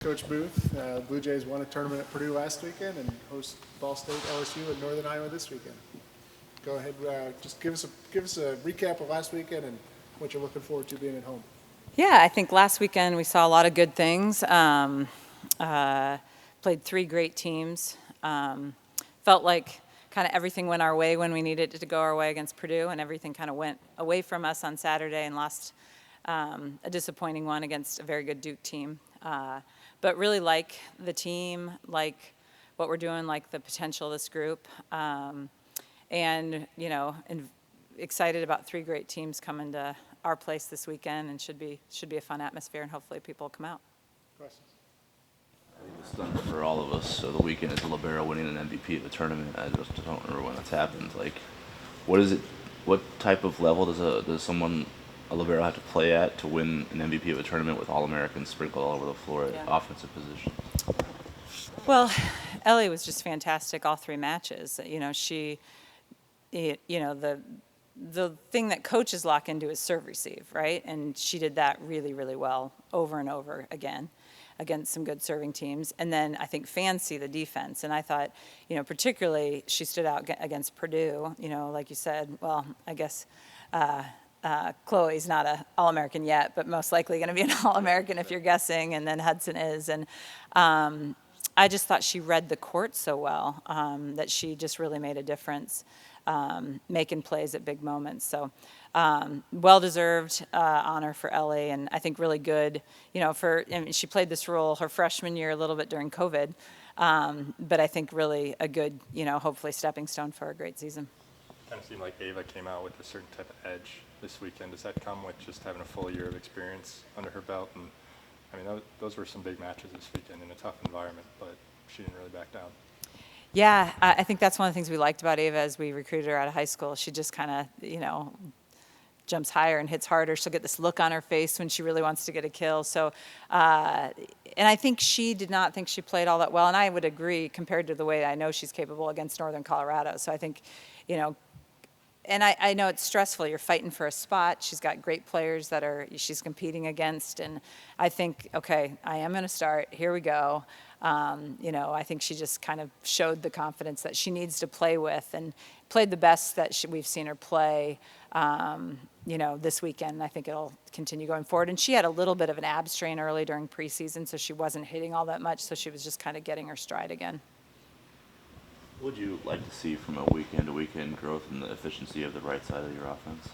Coach Booth, Blue Jays won a tournament at Purdue last weekend and host Ball State, LSU, and Northern Iowa this weekend. Go ahead, just give us a recap of last weekend and what you're looking forward to being at home. Yeah, I think last weekend we saw a lot of good things. Played three great teams. Felt like kind of everything went our way when we needed it to go our way against Purdue, and everything kind of went away from us on Saturday and lost a disappointing one against a very good Duke team. But really like the team, like what we're doing, like the potential of this group, and excited about three great teams coming to our place this weekend, and should be a fun atmosphere, and hopefully people will come out. Questions? I think it's done for all of us. So the weekend is Libero winning an MVP of the tournament. I just don't remember when that's happened. Like, what is it? What type of level does a Libero have to play at to win an MVP of a tournament with All-Americans sprinkled all over the floor at offensive positions? Well, Ellie was just fantastic all three matches. The thing that coaches lock into is serve receive, right? And she did that really, really well over and over again against some good serving teams. And then I think fans see the defense. And I thought, particularly she stood out against Purdue, like you said, well, I guess Chloe's not an All-American yet, but most likely going to be an All-American if you're guessing, and then Hudson is. And I just thought she read the court so well that she just really made a difference, making plays at big moments. So well-deserved honor for Ellie, and I think really good, she played this role her freshman year a little bit during COVID, but I think really a good, hopefully stepping stone for a great season. Kind of seemed like Ava came out with a certain type of edge this weekend. Does that come with just having a full year of experience under her belt? And I mean, those were some big matches this weekend in a tough environment, but she didn't really back down. Yeah, I think that's one of the things we liked about Ava as we recruited her out of high school. She just kind of, jumps higher and hits harder. She'll get this look on her face when she really wants to get a kill. So, and I think she did not think she played all that well. And I would agree compared to the way I know she's capable against Northern Colorado. So I think, and I know it's stressful. You're fighting for a spot. She's got great players she's competing against. And I think, okay, I am going to start. Here we go. I think she just kind of showed the confidence that she needs to play with and played the best that we've seen her play, this weekend. And I think it'll continue going forward. And she had a little bit of an ab strain early during preseason, so she wasn't hitting all that much. So she was just kind of getting her stride again. What would you like to see from a weekend-to-weekend growth in the efficiency of the right side of your offense?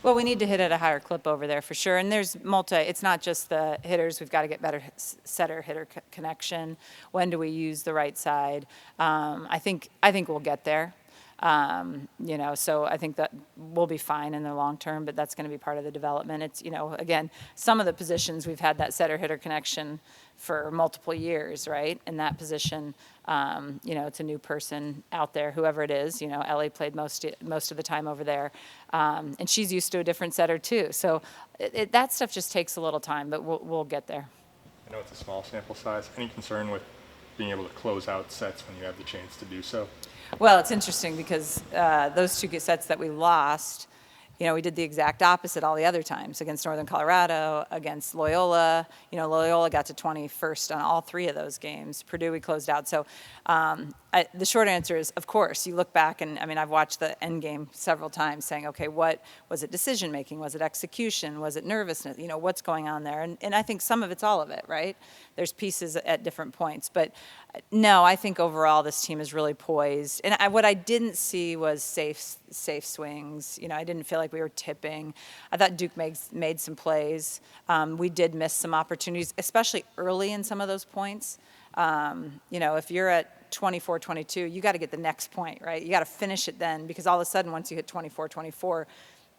Well, we need to hit at a higher clip over there for sure. And there's it's not just the hitters. We've got to get better setter-hitter connection. When do we use the right side? I think we'll get there. So I think that we'll be fine in the long term, but that's going to be part of the development. It's, again, some of the positions we've had that setter-hitter connection for multiple years, right? In that position, it's a new person out there, whoever it is. Ellie played most of the time over there, and she's used to a different setter too. So that stuff just takes a little time, but we'll get there. I know it's a small sample size. Any concern with being able to close out sets when you have the chance to do so? Well, it's interesting because those two sets that we lost, we did the exact opposite all the other times against Northern Colorado, against Loyola. Loyola got to 21st on all three of those games. Purdue, we closed out. So the short answer is, of course, you look back, and I've watched the end game several times saying, okay, what was it decision making? Was it execution? Was it nervousness? What's going on there? And I think some of it's all of it, right? There's pieces at different points. But no, I think overall this team is really poised. And what I didn't see was safe swings. I didn't feel like we were tipping. I thought Duke made some plays. We did miss some opportunities, especially early in some of those points. If you're at 24-22, you got to get the next point, right? You got to finish it then, because all of a sudden once you hit 24-24,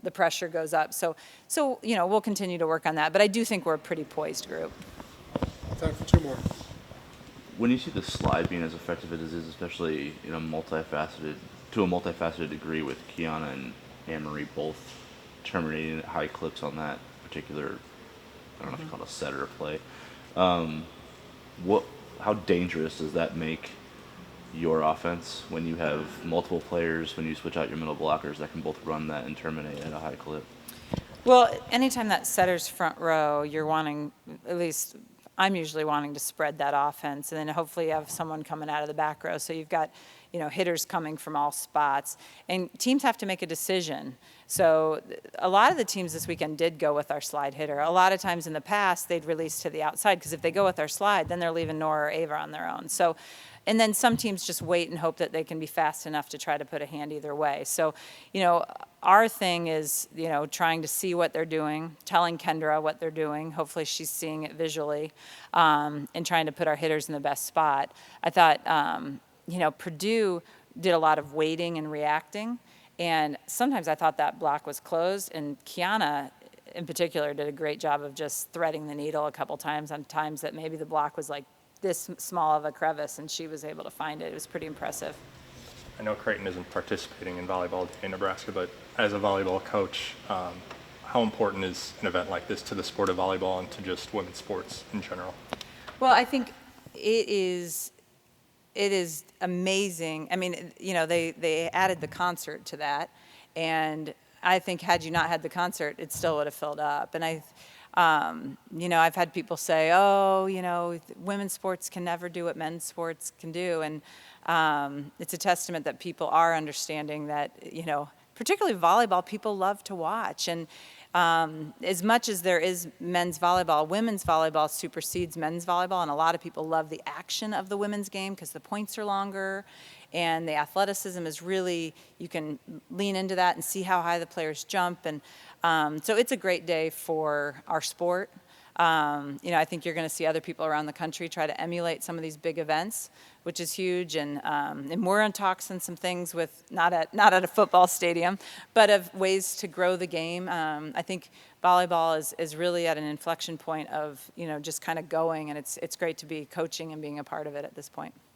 the pressure goes up. So we'll continue to work on that. But I do think we're a pretty poised group. Time for two more. When you see the slide being as effective as it is, especially to a multifaceted degree, with Kiana and Anne-Marie both terminating at high clips on that particular, I don't know if you call it a setter play. How dangerous does that make your offense when you have multiple players, when you switch out your middle blockers that can both run that and terminate at a high clip? Well, anytime that setter's front row, you're wanting, at least I'm usually wanting to spread that offense, and then hopefully you have someone coming out of the back row. So you've got, hitters coming from all spots. And teams have to make a decision. So a lot of the teams this weekend did go with our slide hitter. A lot of times in the past, they'd release to the outside, because if they go with our slide, then they're leaving Nora or Ava on their own. So, and then some teams just wait and hope that they can be fast enough to try to put a hand either way. So, our thing is, trying to see what they're doing, telling Kendra what they're doing. Hopefully she's seeing it visually, and trying to put our hitters in the best spot. I thought, Purdue did a lot of waiting and reacting. And sometimes I thought that block was closed, and Kiana in particular did a great job of just threading the needle a couple times on times that maybe the block was like this small of a crevice, and she was able to find it. It was pretty impressive. I know Creighton isn't participating in volleyball in Nebraska, but as a volleyball coach, how important is an event like this to the sport of volleyball and to just women's sports in general? Well, I think it is amazing. I mean, they added the concert to that, and I think had you not had the concert, it still would have filled up. And I've had people say, women's sports can never do what men's sports can do. And it's a testament that people are understanding that, particularly volleyball, people love to watch. And as much as there is men's volleyball, women's volleyball supersedes men's volleyball. And a lot of people love the action of the women's game because the points are longer. And the athleticism is really, you can lean into that and see how high the players jump. And so it's a great day for our sport. I think you're going to see other people around the country try to emulate some of these big events, which is huge. And we're in talks on some things with, not at a football stadium, but of ways to grow the game. I think volleyball is really at an inflection point of, just kind of going. And it's great to be coaching and being a part of it at this point.